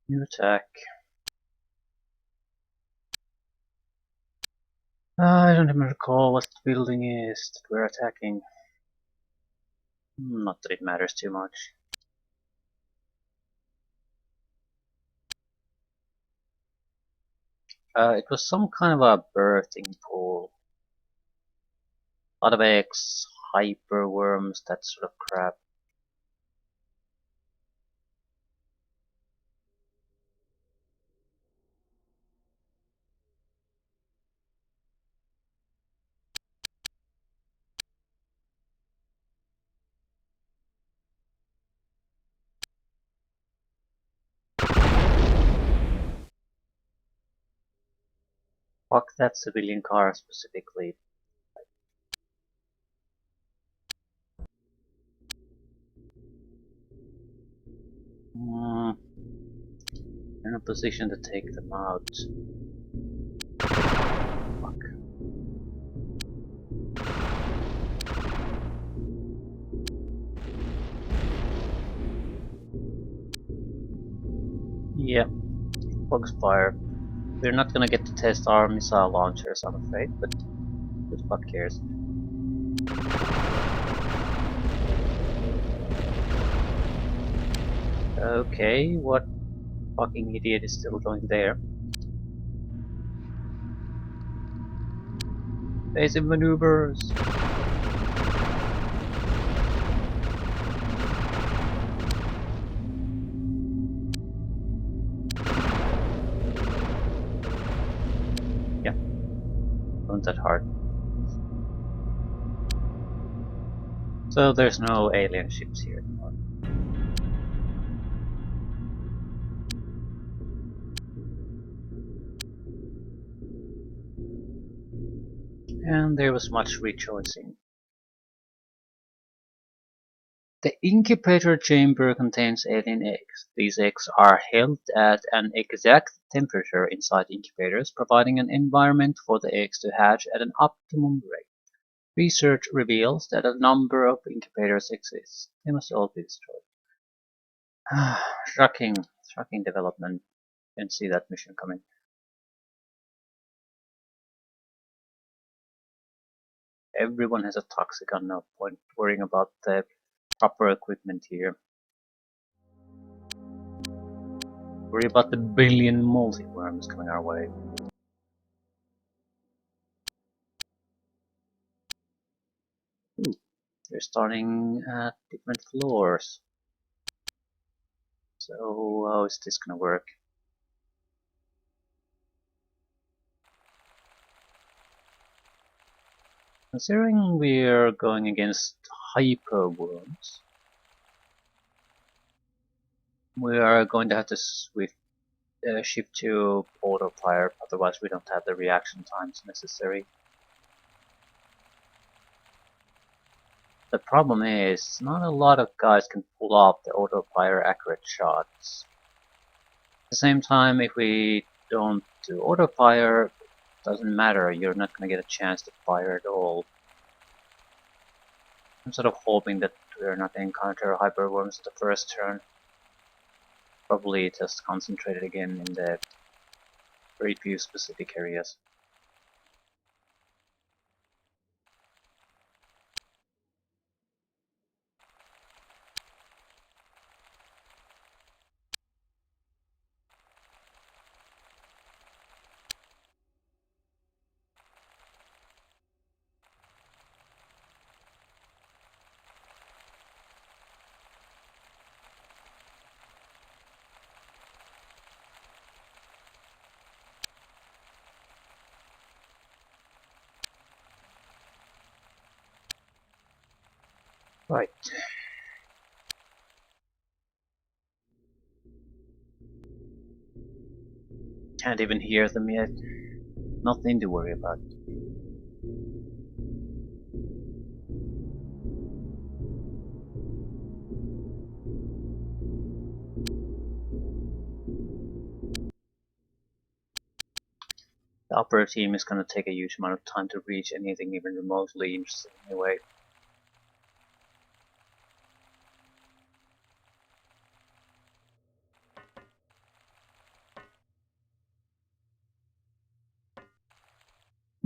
New attack. I don't even recall what the building is that we're attacking. Not that it matters too much. It was some kind of a birthing pool. A lot of eggs, hyper worms, that sort of crap. Fuck that civilian car specifically. In a position to take them out. Fuck. Yeah, Foxfire. We're not gonna get to test our missile launchers, I'm afraid, but who the fuck cares? Okay, what fucking idiot is still going there? Basic maneuvers! Yeah, wasn't that hard. So there's no alien ships here anymore. And there was much rejoicing. The incubator chamber contains alien eggs. These eggs are held at an exact temperature inside incubators, providing an environment for the eggs to hatch at an optimum rate. Research reveals that a number of incubators exist. They must all be destroyed. Shocking, shocking development. Didn't see that mission coming. Everyone has a Toxicon, no point worrying about the proper equipment here. Worry about the billion multi-worms coming our way. Ooh, they're starting at different floors. So how is this gonna work? Considering we're going against hyper worms, we are going to have to shift to autofire, otherwise we don't have the reaction times necessary. The problem is, not a lot of guys can pull off the autofire accurate shots. At the same time, if we don't do autofire, doesn't matter, you're not gonna get a chance to fire at all. I'm sort of hoping that we're not gonna encounter hyperworms the first turn. Probably just concentrated again in the very few specific areas. Right. Can't even hear them yet. Nothing to worry about. The upper team is gonna take a huge amount of time to reach anything even remotely interesting anyway.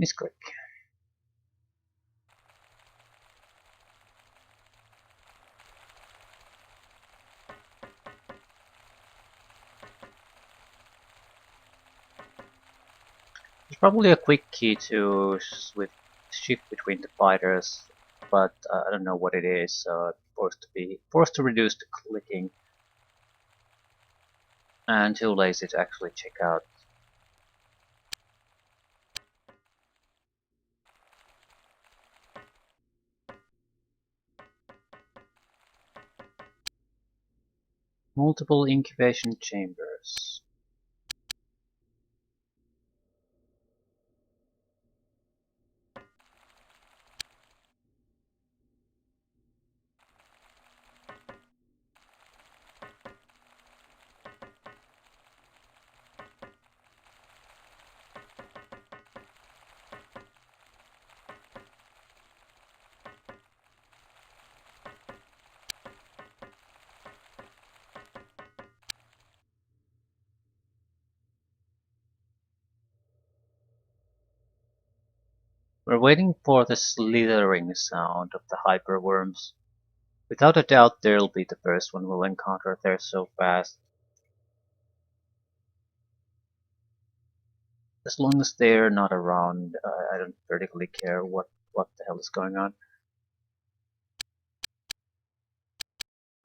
Misclick. There's probably a quick key to shift between the fighters, but I don't know what it is, so I'm forced to reduce the clicking, and too lazy to actually check out. Multiple incubation chambers. We're waiting for the slithering sound of the hyperworms. Without a doubt they'll be the first one we'll encounter, they're so fast. As long as they're not around, I don't particularly care what the hell is going on.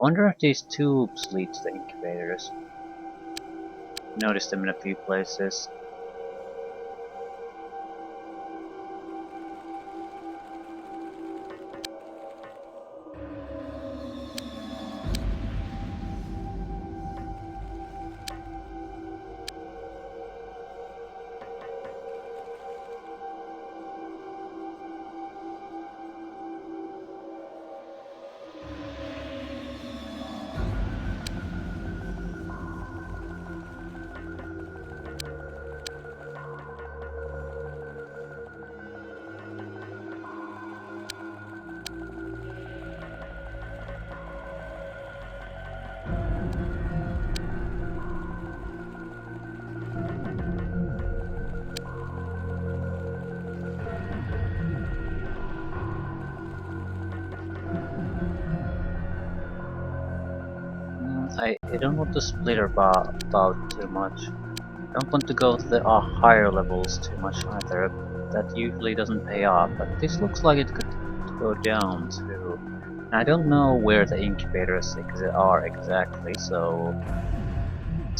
I wonder if these tubes lead to the incubators. Noticed them in a few places. I don't want to split about too much. I don't want to go to the higher levels too much either. That usually doesn't pay off, but this looks like it could go down too. And I don't know where the incubators are exactly, so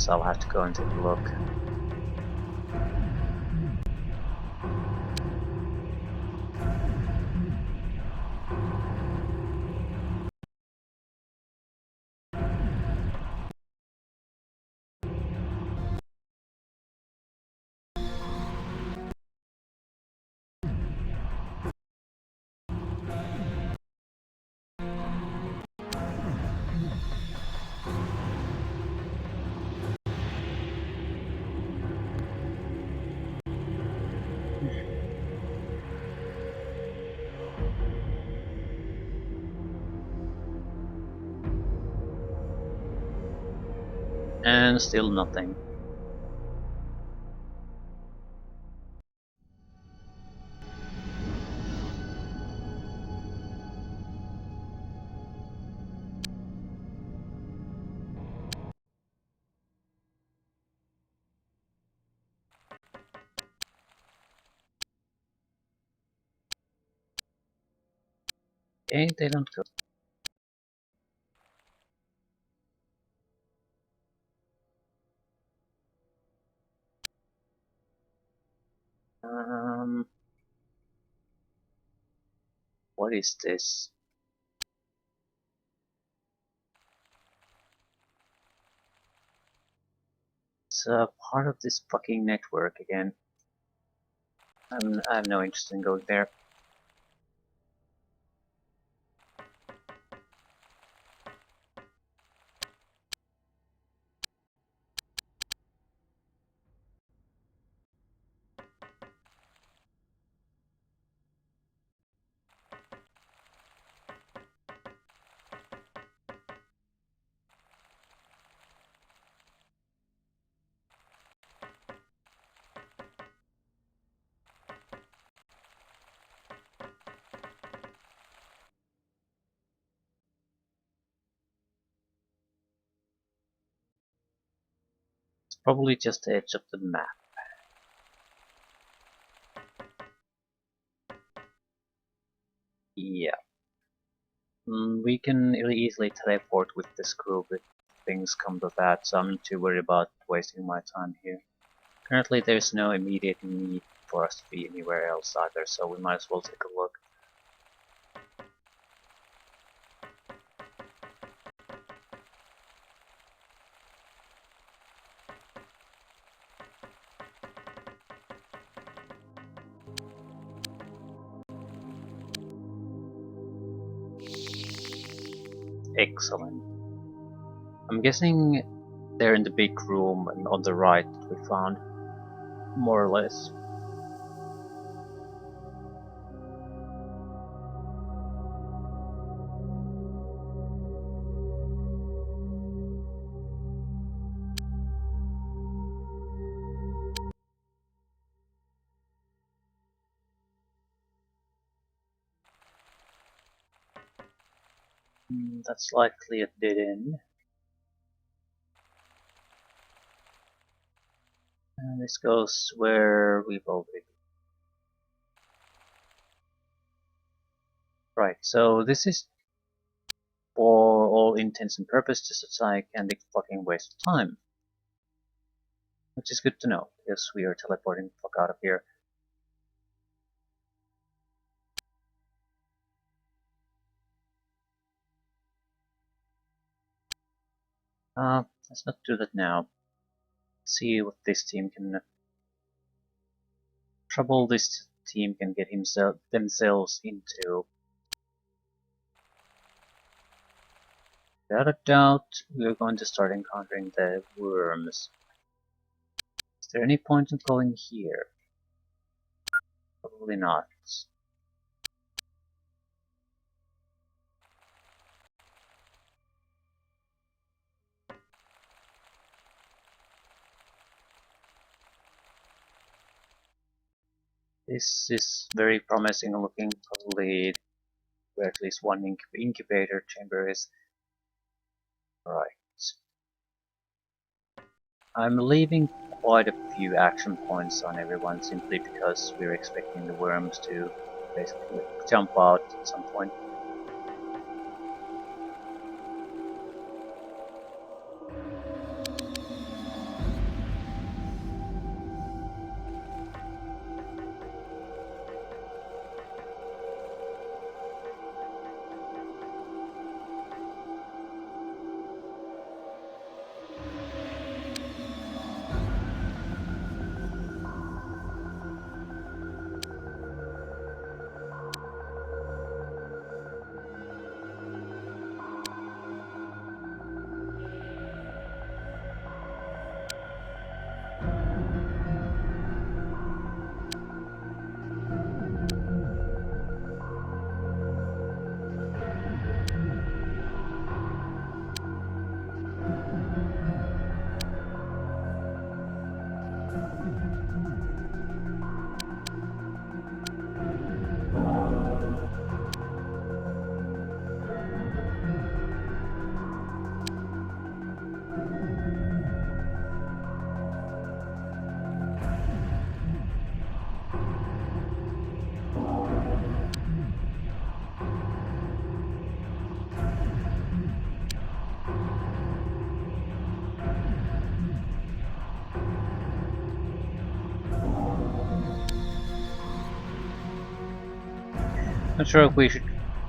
I'll have to go and take a look. And still nothing. Okay, they don't go. What is this? It's part of this fucking network again. I have no interest in going there. Probably just the edge of the map. Yeah. We can really easily teleport with this group if things come to that, so I'm not too worried about wasting my time here. Currently there's no immediate need for us to be anywhere else either, so we might as well take a look. Excellent. I'm guessing they're in the big room and on the right that we found, more or less. That's likely a dead end. And this goes where we've already been. Right, so this is for all intents and purposes just a gigantic fucking waste of time. Which is good to know, because we are teleporting the fuck out of here. Let's not do that now. See what this team can... trouble this team can get themselves into. Without a doubt, we're going to start encountering the worms. Is there any point in going here? Probably not. This is very promising looking, probably where at least one incubator chamber is. Right. I'm leaving quite a few action points on everyone simply because we're expecting the worms to basically jump out at some point. Not sure if we should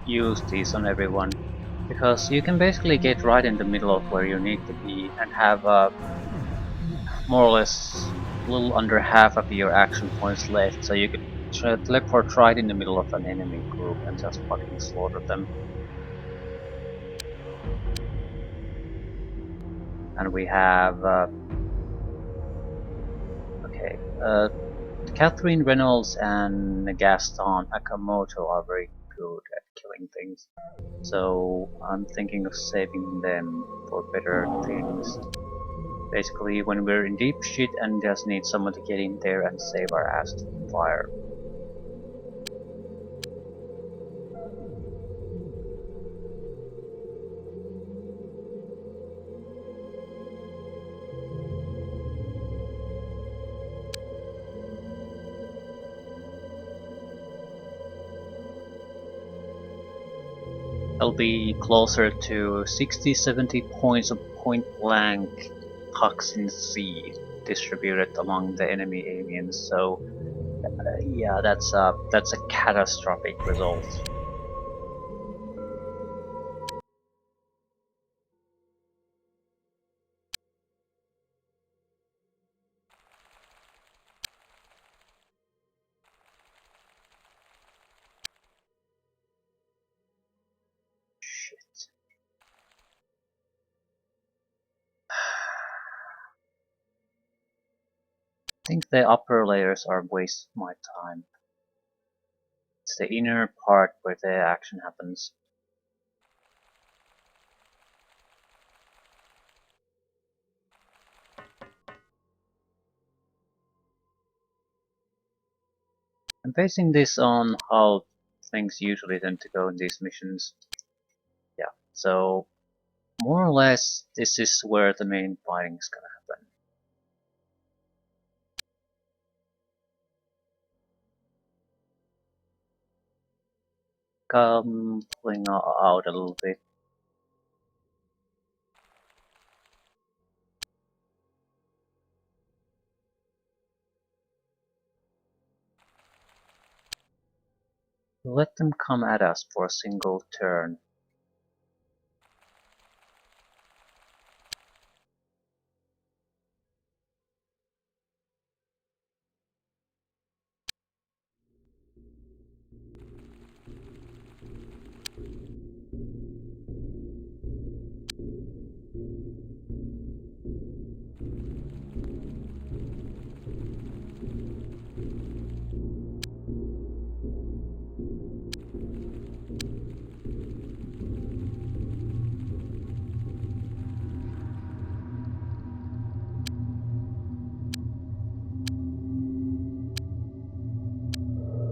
use these on everyone, because you can basically get right in the middle of where you need to be and have more or less a little under half of your action points left, so you could teleport right in the middle of an enemy group and just fucking slaughter them. And we have okay, Catherine Reynolds and Gaston Akamoto are very good at killing things, so I'm thinking of saving them for better things. Basically, when we're in deep shit and just need someone to get in there and save our ass from fire. There'll be closer to 60-70 points of point-blank toxin C distributed among the enemy aliens. So yeah, that's a catastrophic result. Shit. I think the upper layers are waste my time. It's the inner part where the action happens. I'm basing this on how things usually tend to go in these missions. Yeah, so more or less this is where the main fighting is gonna happen. Pulling out a little bit. Let them come at us for a single turn.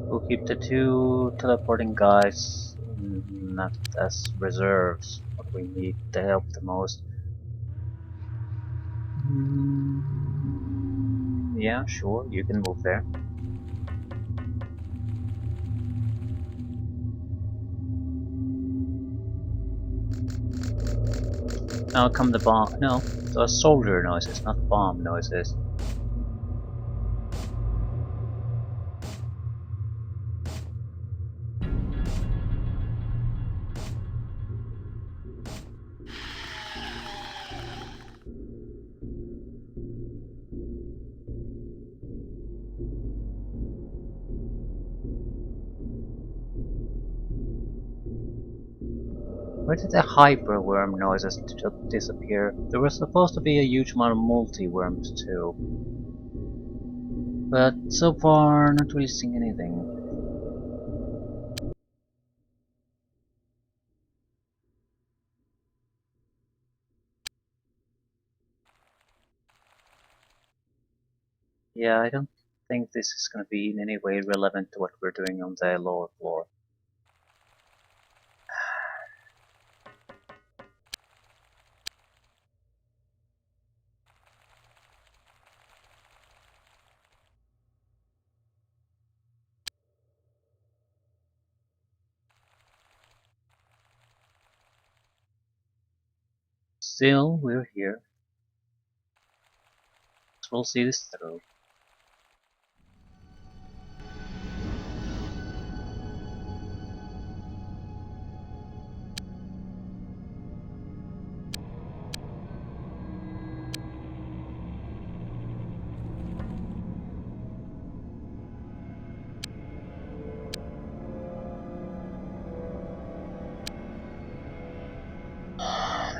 We'll keep the two teleporting guys not as reserves, what we need to help the most. Yeah, sure, you can move there. Now come the bomb. No, the soldier noises, not bomb noises. Where did the hyperworm noises disappear? There was supposed to be a huge amount of multi-worms too. But so far, not really seeing anything. Yeah, I don't think this is going to be in any way relevant to what we're doing on the lower floor. Still, we're here. So we'll see this through.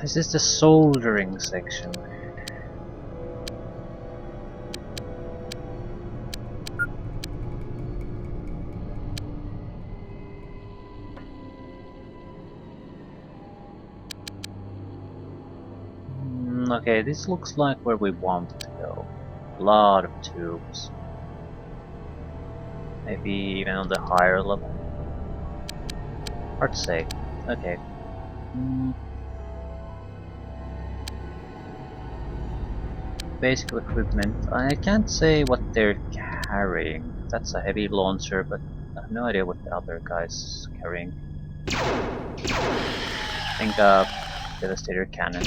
This is the soldering section. Okay, this looks like where we want to go. A lot of tubes. Maybe even on the higher level. Hard to say. Okay. Basic equipment. I can't say what they're carrying. That's a heavy launcher, but I have no idea what the other guy's carrying. think a Devastator cannon.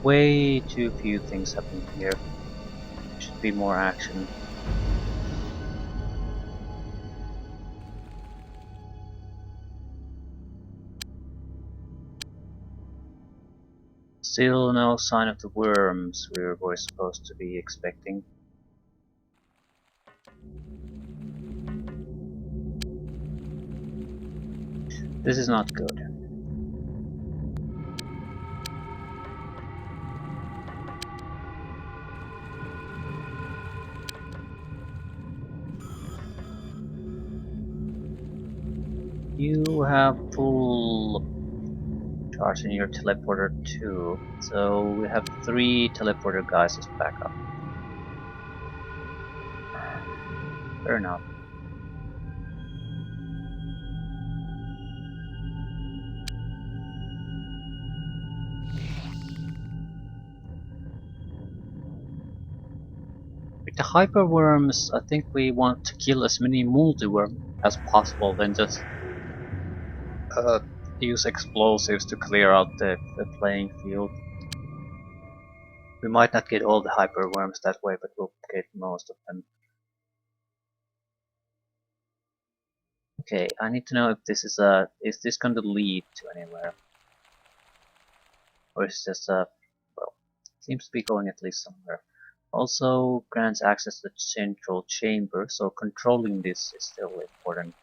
Way too few things happen here. Should be more action. Still no sign of the worms we were supposed to be expecting. This is not good. You have full charge in your teleporter too, so we have 3 teleporter guys as backup. Fair enough. With the hyperworms, I think we want to kill as many multiworm as possible, then just uh, use explosives to clear out the playing field. We might not get all the hyperworms that way, but we'll get most of them. Okay, I need to know if this is this going to lead to anywhere, or is this well, seems to be going at least somewhere. Also grants access to the central chamber, so controlling this is still important.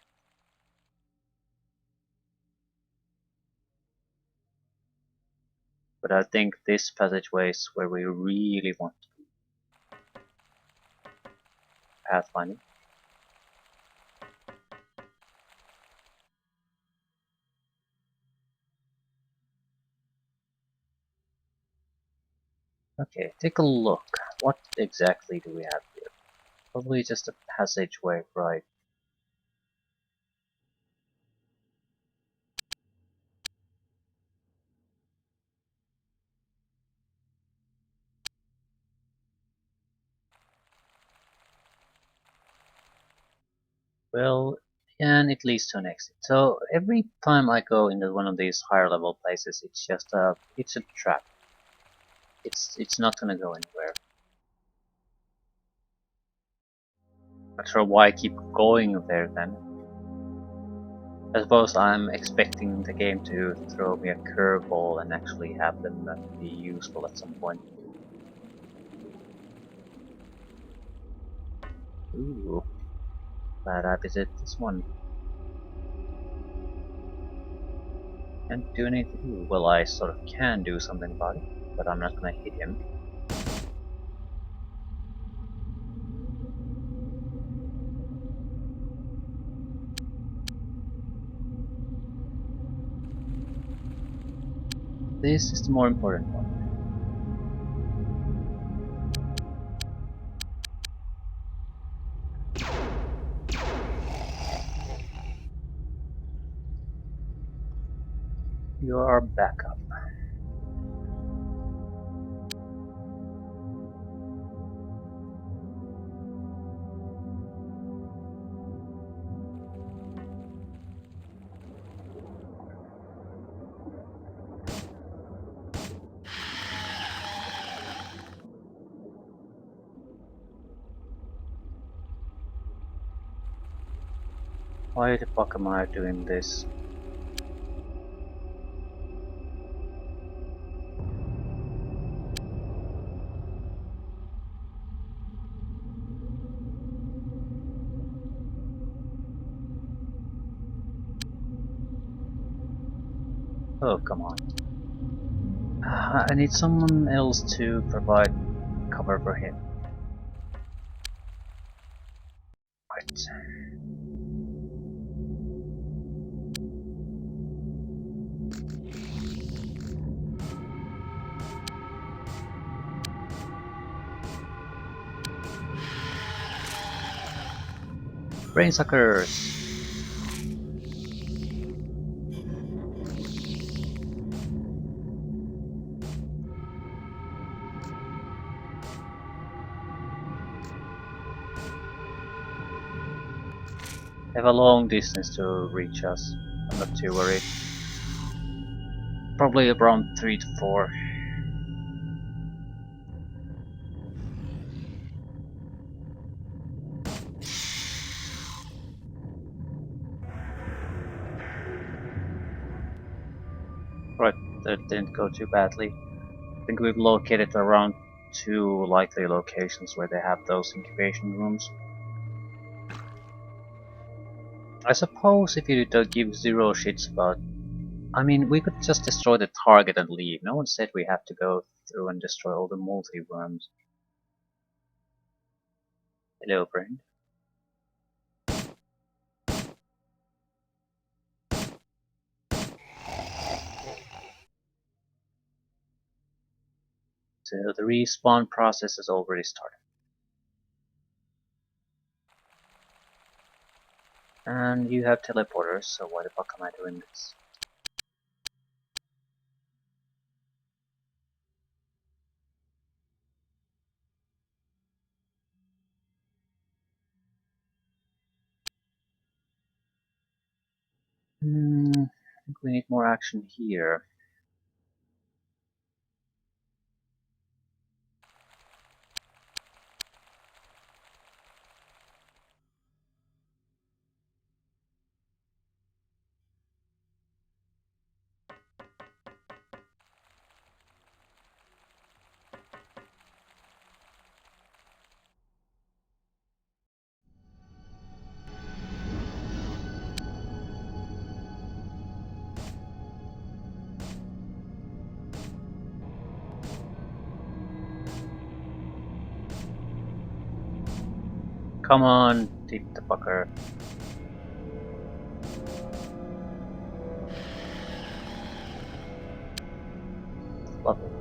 But I think this passageway is where we really want to be pathfinding. Okay, take a look. What exactly do we have here? Probably just a passageway, right? Well, and it leads to an exit. So every time I go into one of these higher level places, it's a trap. It's not gonna go anywhere. Not sure why I keep going there then. I suppose I'm expecting the game to throw me a curveball and actually have them be useful at some point. Ooh, glad I visit this one. Can't do anything. Ooh, well, I sort of can do something about it, but I'm not gonna hit him. This is the more important one. You are backup. Why the fuck am I doing this? Oh, come on. I need someone else to provide cover for him. Right. Brain suckers! They have a long distance to reach us. I'm not too worried. Probably around 3 to 4. Right, that didn't go too badly. I think we've located around 2 likely locations where they have those incubation rooms. I suppose if you don't give zero shits about... I mean, we could just destroy the target and leave. No one said we have to go through and destroy all the multi-worms. Hello, friend. So the respawn process has already started. And you have teleporters, so why the fuck am I doing this? I think we need more action here. Come on, take the fucker. Lovely.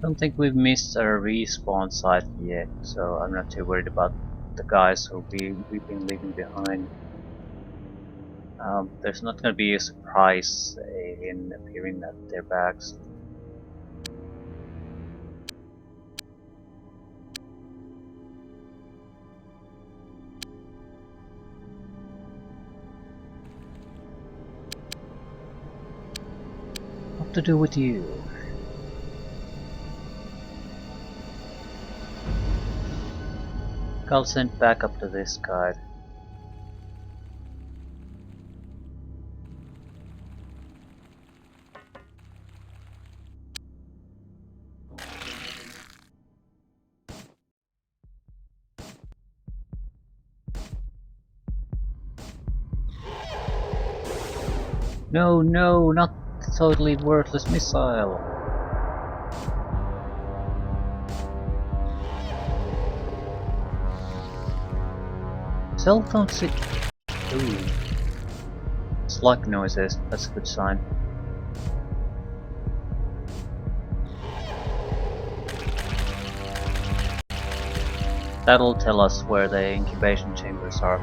Don't think we've missed a respawn site yet, so I'm not too worried about the guys who we've been leaving behind. There's not gonna be a surprise alien appearing at their backs. What to do with you? I'll send back up to this guy. No, no, not the totally worthless missile. Cell don't sit. Ooh. Slug noises, that's a good sign. That'll tell us where the incubation chambers are.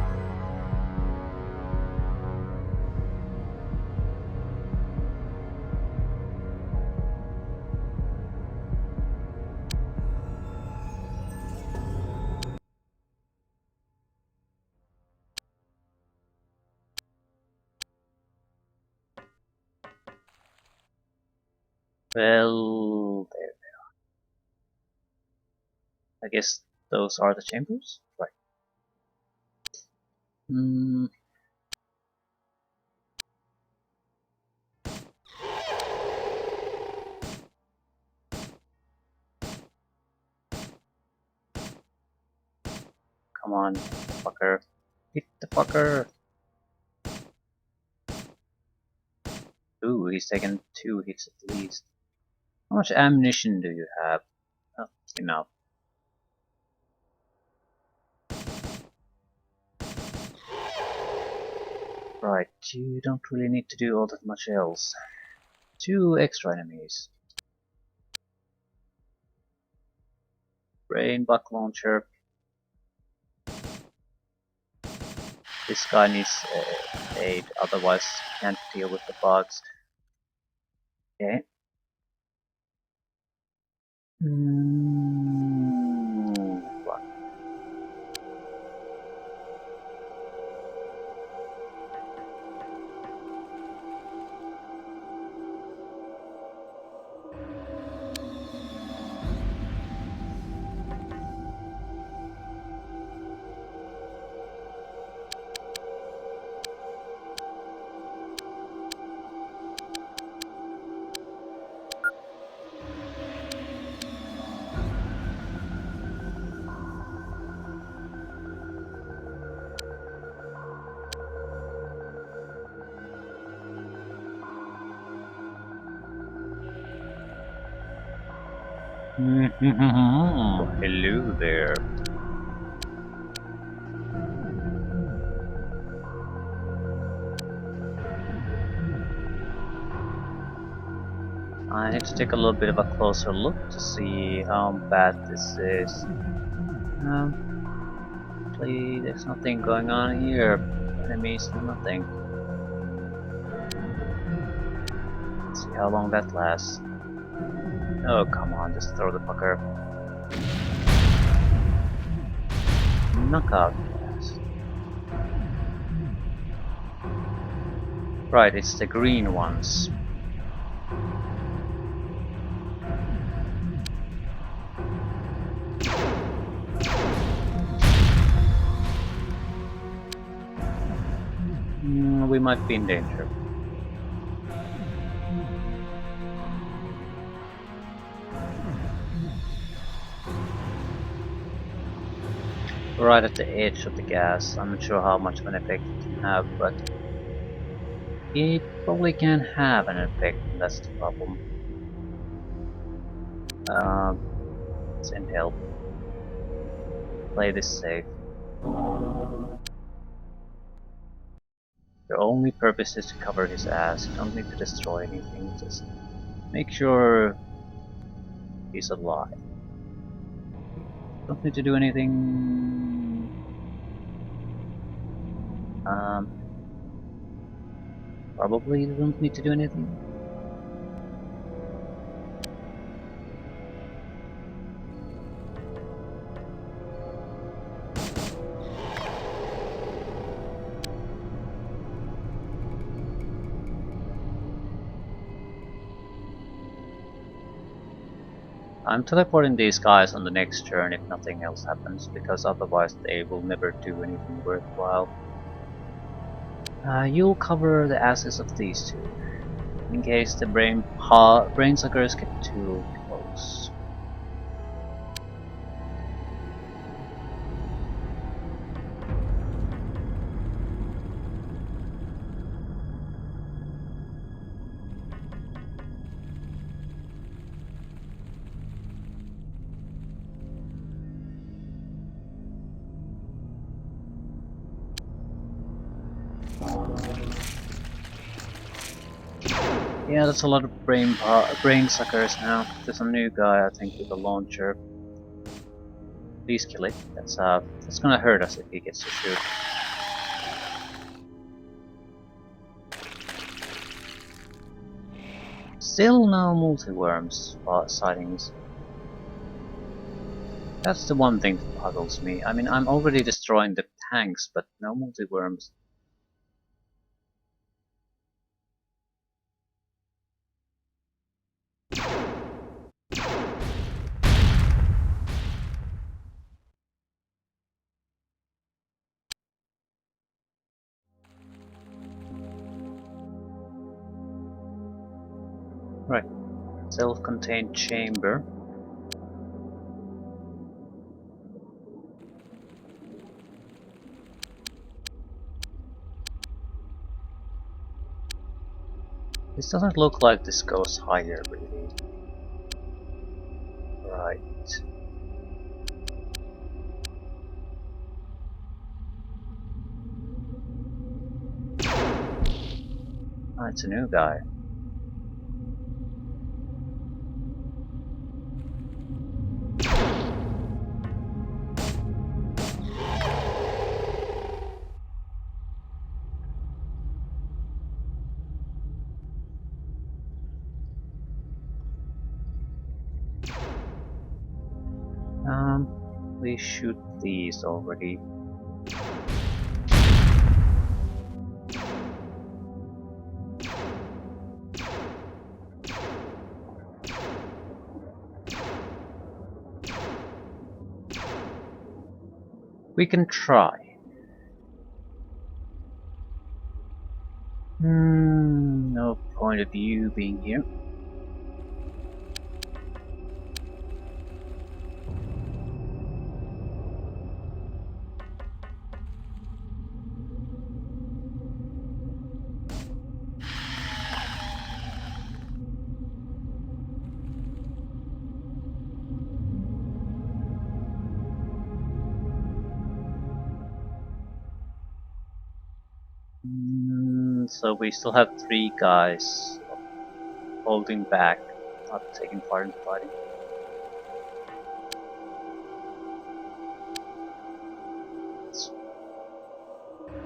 Well, there. I guess those are the chambers? Right. Hmm. Come on, fucker. Hit the fucker. Ooh, he's taken 2 hits at least. How much ammunition do you have? Oh, enough. Right, you don't really need to do all that much else. 2 extra enemies. Brain buck launcher. This guy needs aid, otherwise can't deal with the bugs. Okay. Right. Hello there. I need to take a little bit of a closer look to see how bad this is. Please, there's nothing going on here. Enemies, nothing. Let's see how long that lasts. Oh, come on, just throw the fucker. Knockout gas. Right, it's the green ones. We might be in danger. Right at the edge of the gas. I'm not sure how much of an effect it can have, but it probably can have an effect, and that's the problem. Send help. Play this safe. Your only purpose is to cover his ass. You don't need to destroy anything, just make sure he's alive. Don't need to do anything. Probably don't need to do anything. I'm teleporting these guys on the next turn if nothing else happens, because otherwise they will never do anything worthwhile. You'll cover the asses of these two, in case the brain suckers get too close. Yeah, that's a lot of brain suckers now. There's a new guy, I think, with a launcher. Please kill it. That's gonna hurt us if he gets to shoot. Still no multi-worms sightings. That's the one thing that puzzles me. I mean, I'm already destroying the tanks, but no multi-worms. Right. Self-contained chamber. This doesn't look like this goes higher, really. Right. Ah, it's a new guy. We shoot these already. We can try. No point of view being here. So we still have 3 guys holding back, not taking part in fighting.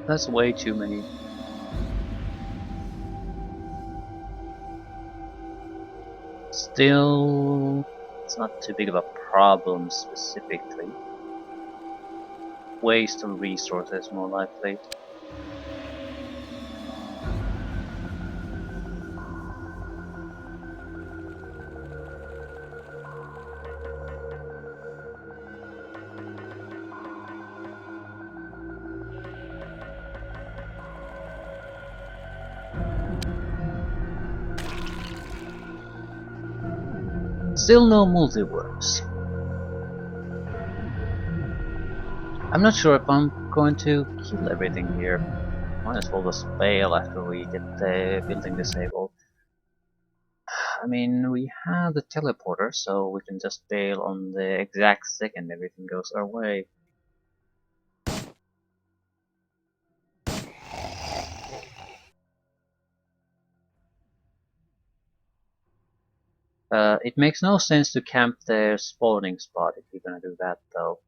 That's way too many. Still, it's not too big of a problem specifically. Waste of resources more likely. Still no multiverse. I'm not sure if I'm going to kill everything here. Might as well just fail after we get the building disabled. I mean, we have the teleporter, so we can just bail on the exact second everything goes our way. It makes no sense to camp their spawning spot if you're gonna do that, though.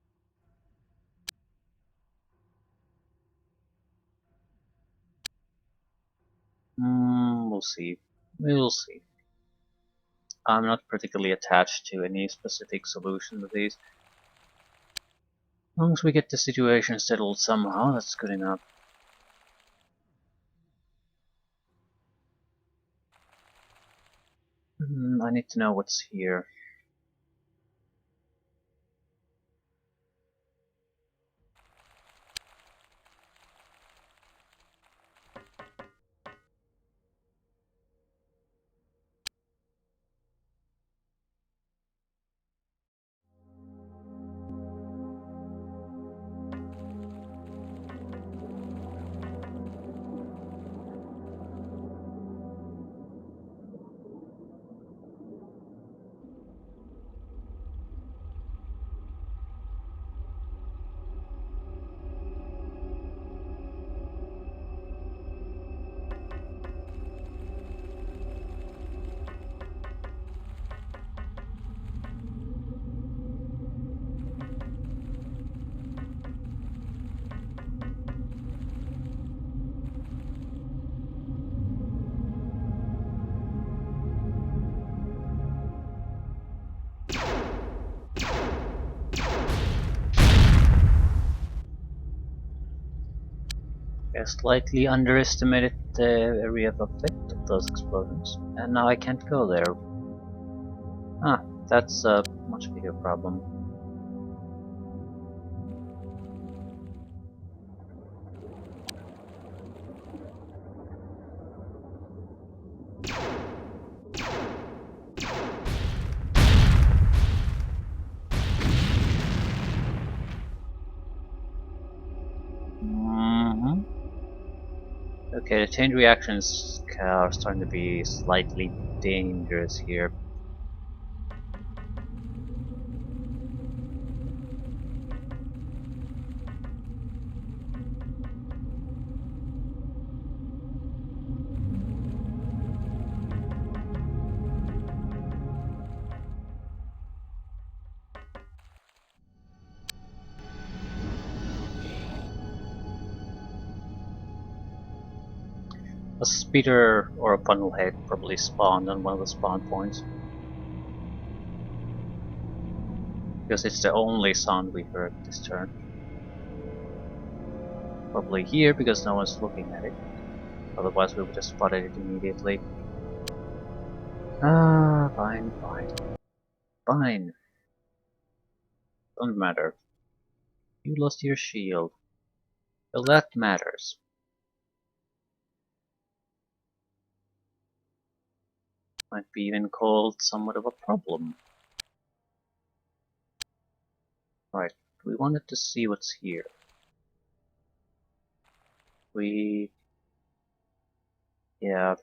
We'll see. We'll see. I'm not particularly attached to any specific solution to these. As long as we get the situation settled somehow, that's good enough. I need to know what's here. I slightly underestimated the area of effect of those explosions, and now I can't go there. Ah, that's a much bigger problem. Okay, the chain reactions are starting to be slightly dangerous here. A speeder or a funnel head probably spawned on one of the spawn points. Because it's the only sound we heard this turn. Probably here because no one's looking at it. Otherwise we would have spotted it immediately. Ah, fine, fine. Fine. Don't matter. You lost your shield. Well, that matters. Might be even called somewhat of a problem. Right, we wanted to see what's here. Yeah.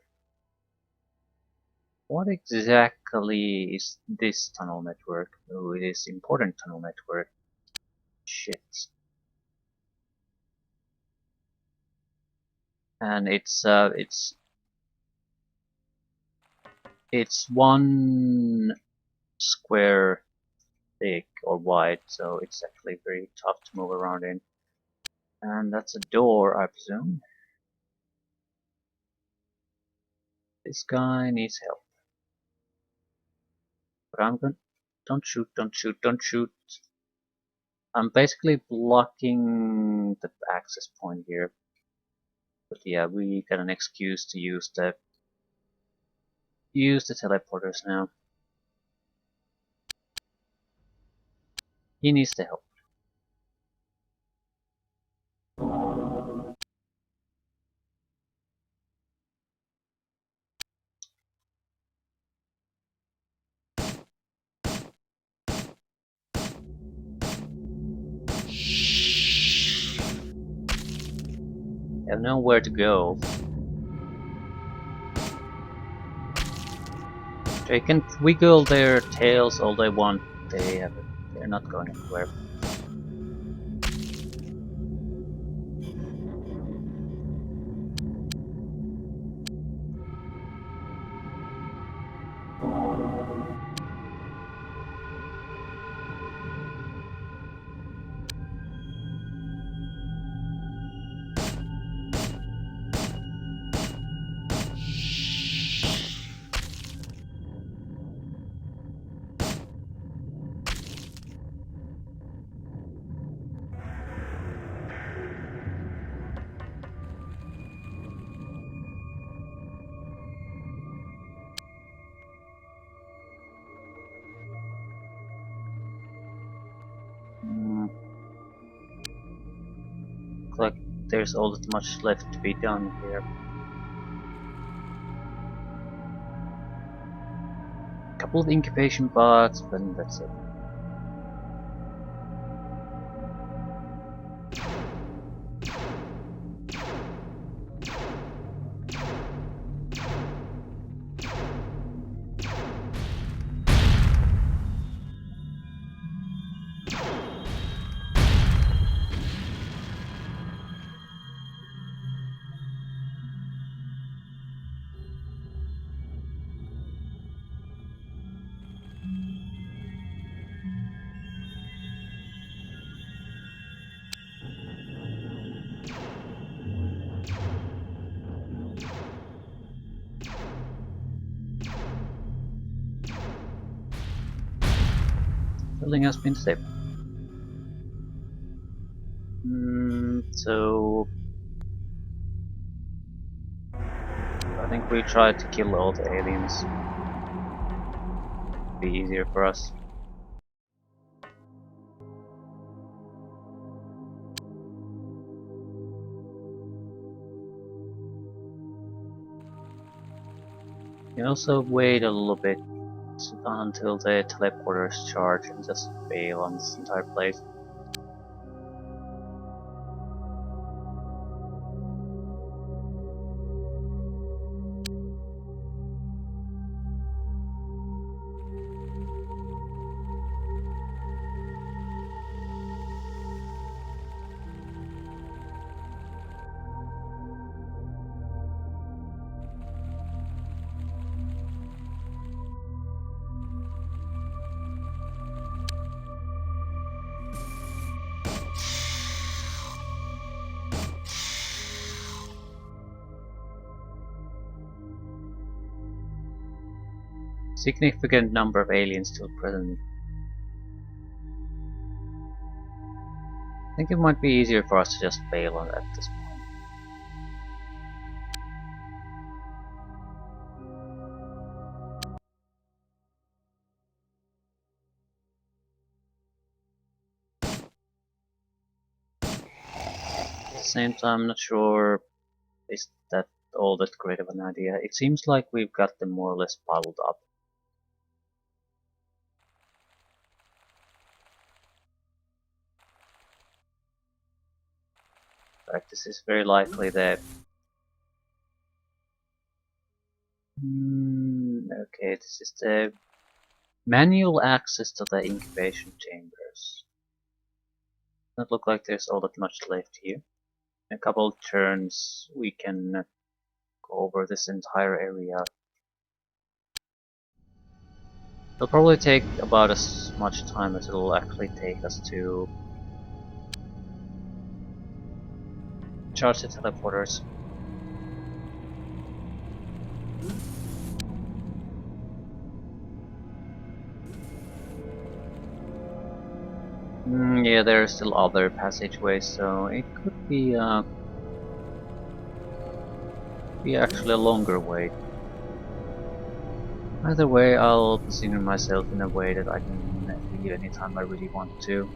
What exactly is this tunnel network? Oh, it is important tunnel network. Shit. And it's one square thick or wide, so it's actually very tough to move around in. And that's a door, I presume. This guy needs help. But I'm going. Don't shoot! Don't shoot! Don't shoot! I'm basically blocking the access point here. But yeah, we got an excuse to use the teleporters now. He needs the help. They have nowhere to go. They can wiggle their tails all they want. They're not going anywhere. Looks like there's all that much left to be done here. Couple of incubation pods, but that's it. Building has been saved. So I think we tried to kill all the aliens. Be easier for us. You can also wait a little bit until the teleporters charge and just bail on this entire place. Significant number of aliens still present. I think it might be easier for us to just bail on at this point. At the same time, I'm not sure is that all that great of an idea. It seems like we've got them more or less piled up. In fact, this is very likely that... okay, this is the manual access to the incubation chambers. Doesn't look like there's all that much left here. In a couple of turns we can go over this entire area. It'll probably take about as much time as it'll actually take us to charge the teleporters. Yeah, there are still other passageways, so it could be actually a longer wait. Either way, I'll position myself in a way that I can leave anytime I really want to.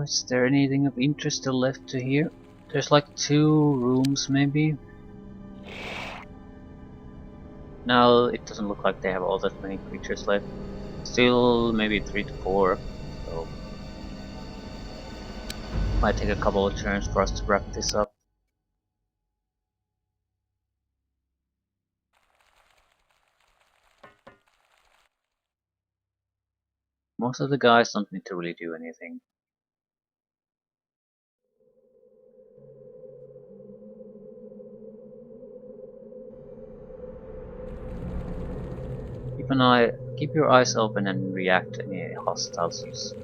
Is there anything of interest still left to hear? There's like 2 rooms maybe. Now it doesn't look like they have all that many creatures left. Still maybe 3 to 4. So might take a couple of turns for us to wrap this up. Most of the guys don't need to really do anything. Keep your eyes open and react to any hostiles you see.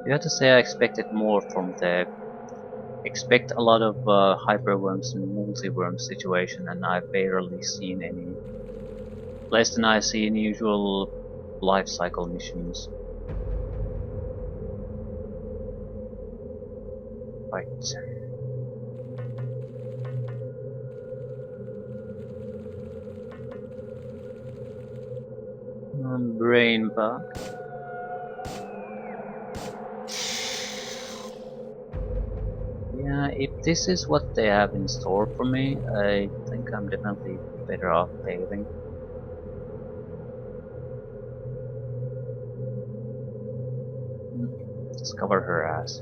You have to say I expected more from the expect a lot of hyperworms and multiworm situation, and I've barely seen any. Less than I see in usual life cycle missions. Right. Brain bug. Yeah, if this is what they have in store for me, I think I'm definitely better off bailing. Just cover her ass.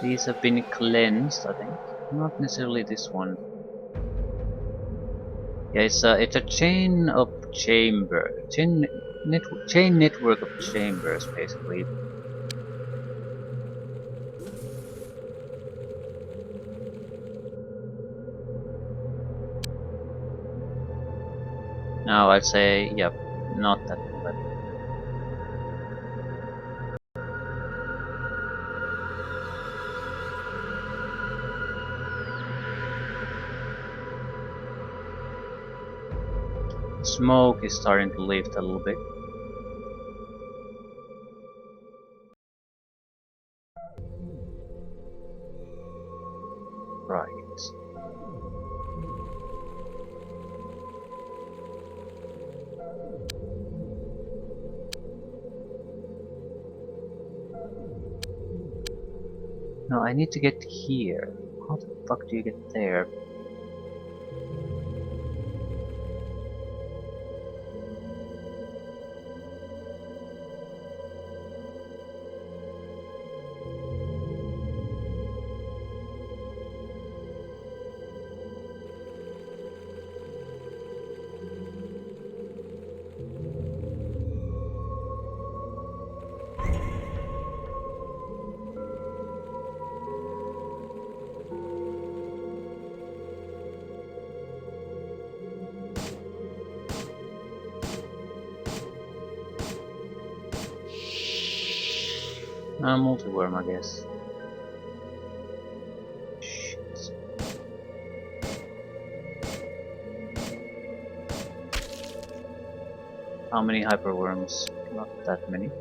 These have been cleansed, I think. Not necessarily this one. Yeah, it's a chain of chain network of chambers, basically. Now I'd say, yep, not that much. Smoke is starting to lift a little bit. Right. No, I need to get here. How the fuck do you get there? Multi-worm, I guess. Shit. How many hyperworms? Not that many.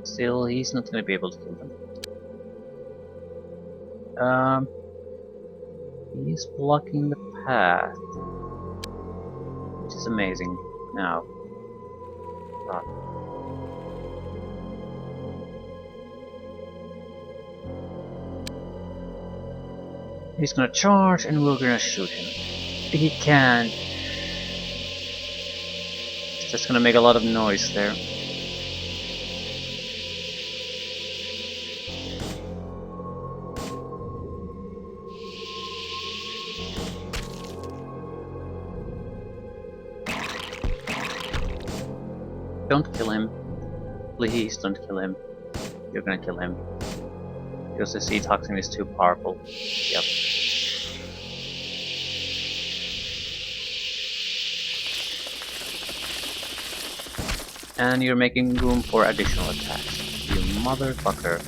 Still, he's not gonna be able to kill them. He's blocking the path, which is amazing. Now, ah, he's gonna charge and we're gonna shoot him. He can't. It's just gonna make a lot of noise there. Don't kill him. Please don't kill him. You're gonna kill him. Because the sea toxin is too powerful. Yep. And you're making room for additional attacks. You motherfucker.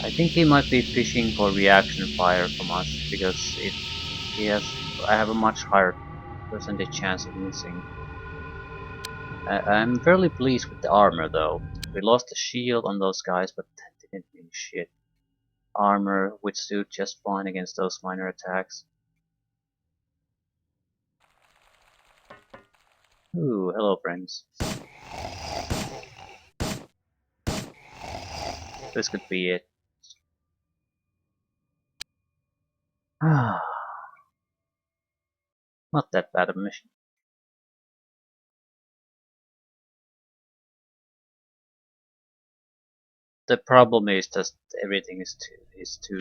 I think he might be fishing for reaction fire from us because I have a much higher percentage chance of missing. I'm fairly pleased with the armor though. We lost the shield on those guys, but that didn't mean shit. Armor withstood just fine against those minor attacks. Ooh, hello friends. This could be it. Ah, not that bad of a mission. The problem is just everything is too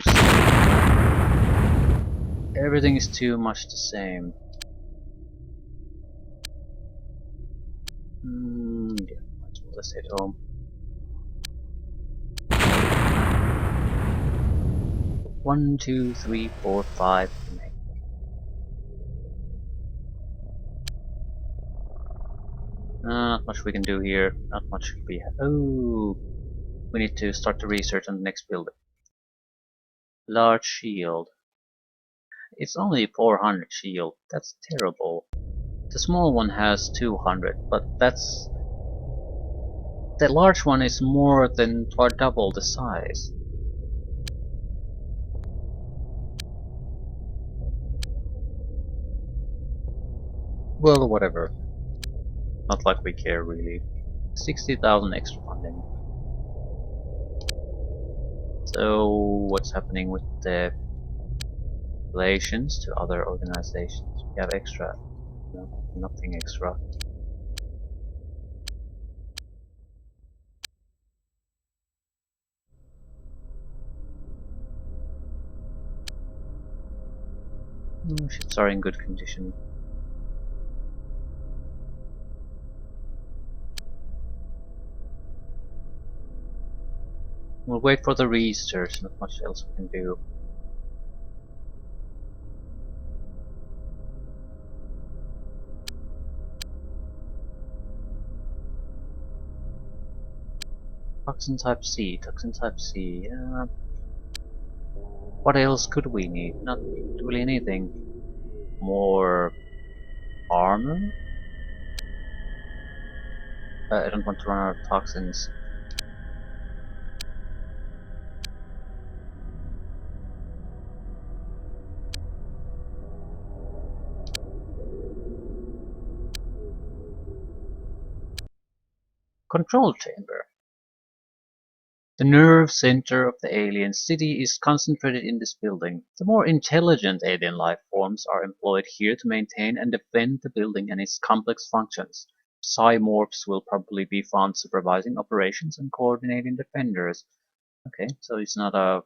everything is too much the same. Yeah, might as well just stay at home. 1, 2, 3, 4, 5. Not much we can do here. Not much we have. Oh, we need to start the research on the next building. Large shield. It's only 400 shield. That's terrible. The small one has 200, but the large one is more than or double the size. Well, whatever. Not like we care really. 60,000 extra funding. So, what's happening with the relations to other organizations? We have extra. No, nothing extra. Ships are in good condition. We'll wait for the research, not much else we can do. Toxin type C, toxin type C. What else could we need? Not really anything. More armor? I don't want to run out of toxins. Control chamber. The nerve center of the alien city is concentrated in this building. The more intelligent alien life forms are employed here to maintain and defend the building and its complex functions. Psymorphs will probably be found supervising operations and coordinating defenders. Okay, so it's not a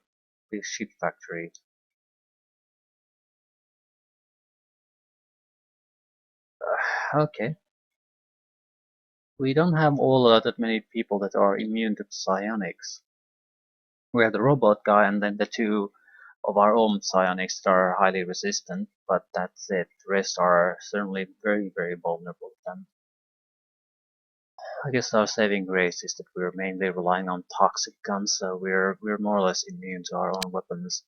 big ship factory. Okay. We don't have all that many people that are immune to psionics. We have the robot guy and then the two of our own psionics that are highly resistant, but that's it. The rest are certainly very, very vulnerable to them. I guess our saving grace is that we're mainly relying on toxic guns, so we're more or less immune to our own weapons.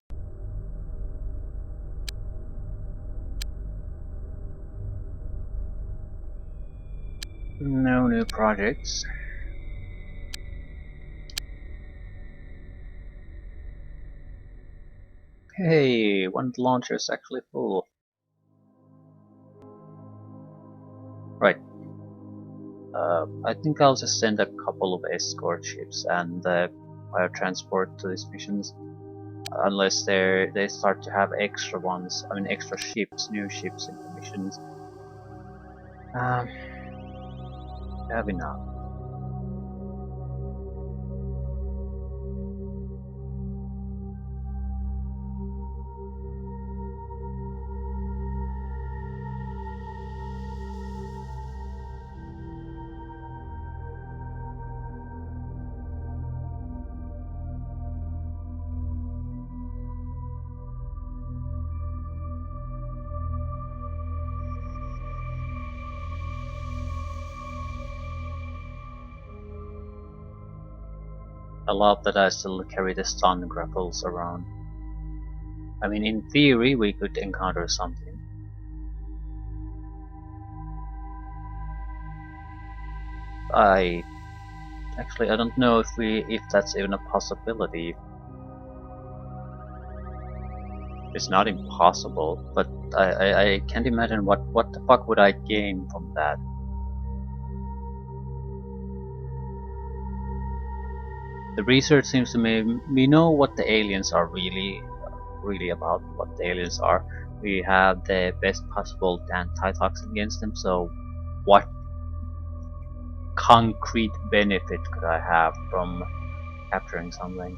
No new projects. Hey, one of the launchers is actually full. Right. I think I'll just send a couple of escort ships and fire transport to these missions, unless they start to have extra ones. I mean, extra ships, new ships in the missions. Have enough. I love that I still carry the stun grapples around. I mean, in theory, we could encounter something. I actually I don't know if that's even a possibility. It's not impossible, but I can't imagine what the fuck would I gain from that. The research seems to me we know what the aliens are really about, what the aliens are. We have the best possible antitoxin against them, so what concrete benefit could I have from capturing something?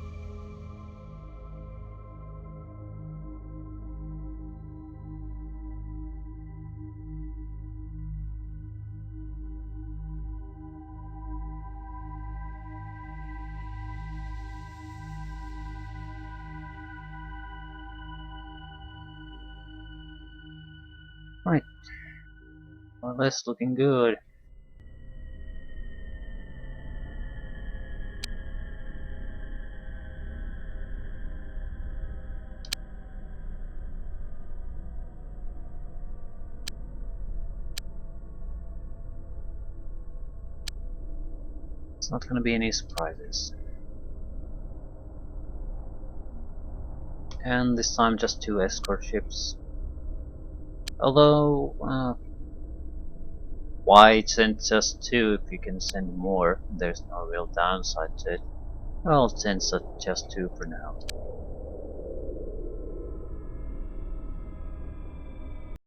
Right, well that's looking good. It's not gonna be any surprises. And this time just 2 escort ships. Although, why send just 2 if you can send more? There's no real downside to it. I'll send just 2 for now.